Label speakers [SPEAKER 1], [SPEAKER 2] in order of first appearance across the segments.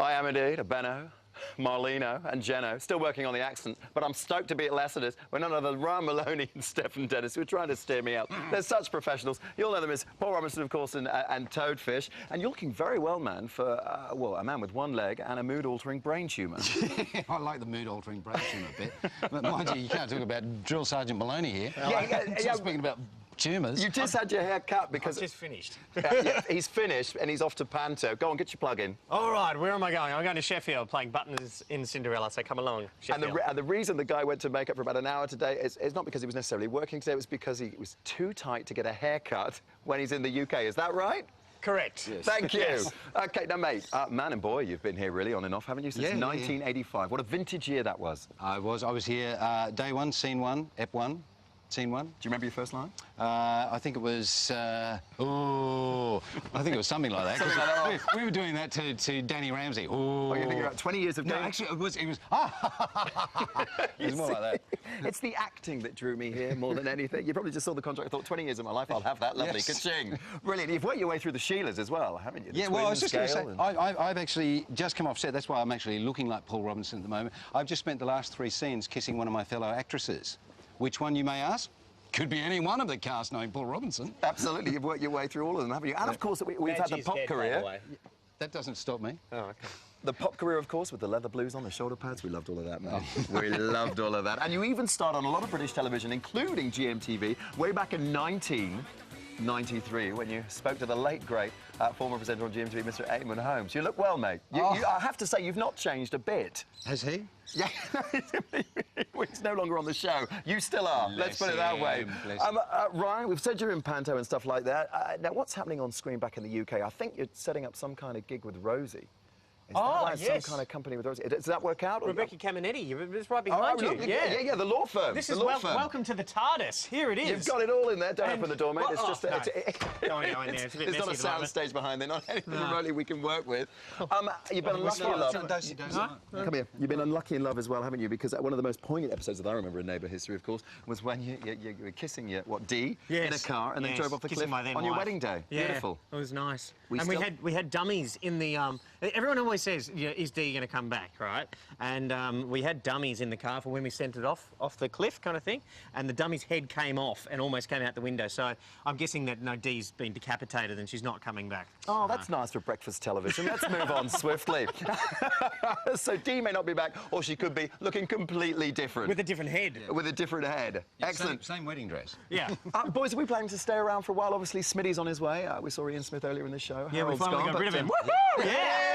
[SPEAKER 1] I am indeed, a Benno, Marlino and Jenno, still working on the accent, but I'm stoked to be at Lassiter's when none other than Ryan Maloney and Stephen Dennis who are trying to steer me out. They're such professionals. You'll know them as Paul Robinson, of course, and Toadfish. And you're looking very well, man, for, well, a man with one leg and a mood-altering brain tumour.
[SPEAKER 2] I like the mood-altering brain tumour bit. But mind you, you can't talk about Drill Sergeant Maloney here.
[SPEAKER 1] Yeah.
[SPEAKER 2] Speaking about tumours.
[SPEAKER 1] You just had your hair cut because...
[SPEAKER 3] I've just finished.
[SPEAKER 1] Yeah, he's finished and he's off to Panto. Go on, get your plug in.
[SPEAKER 3] All right, where am I going? I'm going to Sheffield, playing Buttons in Cinderella, so come along, Sheffield.
[SPEAKER 1] And the reason the guy went to makeup for about an hour today is not because he was necessarily working today, it was because he was too tight to get a haircut when he's in the UK. Is that right?
[SPEAKER 3] Correct.
[SPEAKER 1] Yes. Thank you. Yes. OK, now, mate, man and boy, you've been here really on and off, haven't you, since 1985. What a vintage year that was.
[SPEAKER 2] I was here day one, scene one, ep one. Scene one.
[SPEAKER 1] Do you remember your first line?
[SPEAKER 2] I think it was... I think it was something like that.
[SPEAKER 1] Something like that.
[SPEAKER 2] We were doing that to Danny Ramsey.
[SPEAKER 1] Oh, you're thinking about 20 years of
[SPEAKER 2] No,
[SPEAKER 1] game?
[SPEAKER 2] actually, it was... It was more like that.
[SPEAKER 1] It's the acting that drew me here more than anything. You probably just saw the contract and thought, 20 years of my life, I'll have that. Lovely.
[SPEAKER 2] Yes.
[SPEAKER 1] Ka-ching. Brilliant. You've worked your way through the Sheilas as well, haven't you? The
[SPEAKER 2] yeah, well, I was just going to say,
[SPEAKER 1] and...
[SPEAKER 2] I've actually just come off set. That's why I'm actually looking like Paul Robinson at the moment. I've just spent the last 3 scenes kissing one of my fellow actresses. Which one, you may ask? Could be any one of the cast knowing Paul Robinson.
[SPEAKER 1] Absolutely. You've worked your way through all of them, haven't you? And, of course, we've had the pop career.
[SPEAKER 2] That doesn't stop me.
[SPEAKER 3] Oh, OK.
[SPEAKER 1] The pop career, of course, with the leather blues on the shoulder pads. We loved all of that, man. We loved all of that. And you even starred on a lot of British television, including GMTV, way back in 1993, when you spoke to the late, great former presenter on GMTV, Mr. Eamon Holmes. You look well, mate. I have to say, you've not changed a bit.
[SPEAKER 2] Has he?
[SPEAKER 1] Yeah, he's no longer on the show. You still are. Let's put it that way. Ryan, we've said you're in Panto and stuff like that. Now, what's happening on screen back in the UK? I think you're setting up some kind of gig with Rosie. Is that right?
[SPEAKER 3] Yes.
[SPEAKER 1] Some kind of company with Rosie. Does that work out?
[SPEAKER 3] Rebecca Caminetti, it's right behind you.
[SPEAKER 1] Yeah, the law firm.
[SPEAKER 3] This is welcome to the TARDIS. Here it is.
[SPEAKER 1] You've got it all in there. Don't open the door, mate. It's just...
[SPEAKER 3] No. Don't go in there. It's a bit
[SPEAKER 1] There's not a sound stage behind there, not anything remotely we can work with. You've been unlucky in love. Come here. You've been unlucky in love as well, haven't you? Because one of the most poignant episodes that I remember in Neighbour history, of course, was when you were kissing Dee in a car and then drove off the cliff on your wedding day.
[SPEAKER 3] Yeah,
[SPEAKER 1] beautiful.
[SPEAKER 3] It was nice. And we had dummies in the... everyone always says, is Dee going to come back, right? And we had dummies in the car for when we sent it off the cliff kind of thing, and the dummy's head came off and almost came out the window. So I'm guessing that, no, Dee's been decapitated and she's not coming back.
[SPEAKER 1] Oh, that's nice for breakfast television. Let's move on swiftly. So Dee may not be back, or she could be looking completely different.
[SPEAKER 3] With a different head.
[SPEAKER 1] Yeah. With a different head. Yeah, excellent.
[SPEAKER 2] Same wedding dress.
[SPEAKER 3] Yeah.
[SPEAKER 1] Boys, are we planning to stay around for a while? Obviously, Smitty's on his way. We saw Ian Smith earlier in the show.
[SPEAKER 3] Yeah, we finally got rid of him.
[SPEAKER 1] Woohoo!
[SPEAKER 3] Yeah!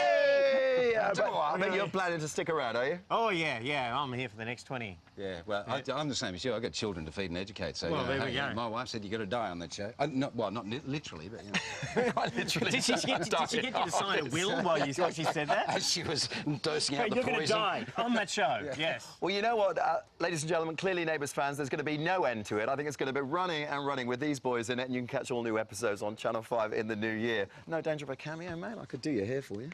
[SPEAKER 1] But you're planning to stick around, are you?
[SPEAKER 3] Oh, yeah. I'm here for the next 20.
[SPEAKER 2] Yeah, well, I'm the same as you. I've got children to feed and educate, so...
[SPEAKER 3] Well, there we go.
[SPEAKER 2] My wife said you've got to die on that show. Not literally, but, you know.
[SPEAKER 1] Quite literally.
[SPEAKER 3] Did she get you to sign a will while she said that?
[SPEAKER 2] As she was dosing out the poison.
[SPEAKER 3] You're going to die on that show, yes.
[SPEAKER 1] Well, you know what, ladies and gentlemen, clearly Neighbours fans, there's going to be no end to it. I think it's going to be running and running with these boys in it, and you can catch all new episodes on Channel 5 in the new year. No danger of a cameo, mate. I could do your hair for you.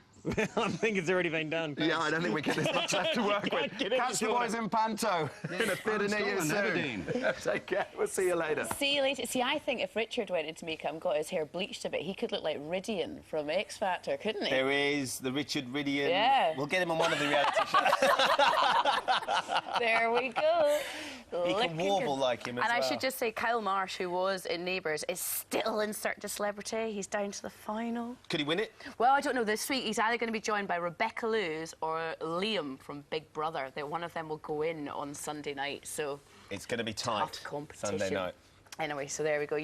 [SPEAKER 3] I think it's already been done.
[SPEAKER 1] Yeah, I don't think we can. There's much left to work with. Catch the boys in Panto in a theatre near you soon. Take care. We'll see you later.
[SPEAKER 4] See you later. See, I think if Richard went into makeup and got his hair bleached a bit, he could look like Ridian from X Factor, couldn't he?
[SPEAKER 5] There is the Richard Ridian.
[SPEAKER 4] Yeah.
[SPEAKER 5] We'll get him on one of the reality shows.
[SPEAKER 4] There we go.
[SPEAKER 5] He can warble like him as well.
[SPEAKER 4] And I should just say, Kyle Marsh, who was in Neighbours, is still in Search of Celebrity. He's down to the final.
[SPEAKER 5] Could he win it?
[SPEAKER 4] Well, I don't know. This week, he's either going to be joined by Rebecca Lewis or Liam from Big Brother. One of them will go in on Sunday night, so...
[SPEAKER 5] It's going to be tight.
[SPEAKER 4] Tough competition.
[SPEAKER 5] Sunday night.
[SPEAKER 4] Anyway, so there we go.